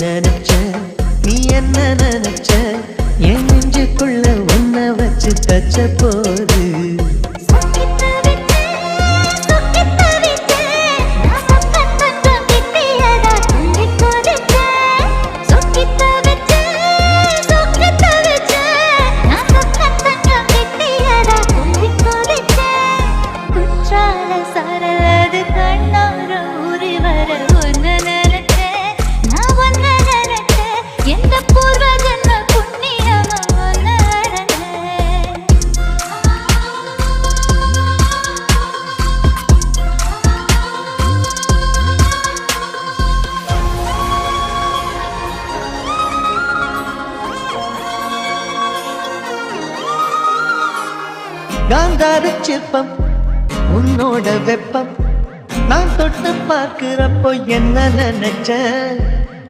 நினைச்ச நீ என்ன நினைச்ச என் நெஞ்சுக்குள்ள உன்னை வச்சு தச்ச போது காந்தார சிற்பம் உன்னோட வெப்பம் நான் தொட்டு பார்க்கிறப்போ என்ன நினைச்ச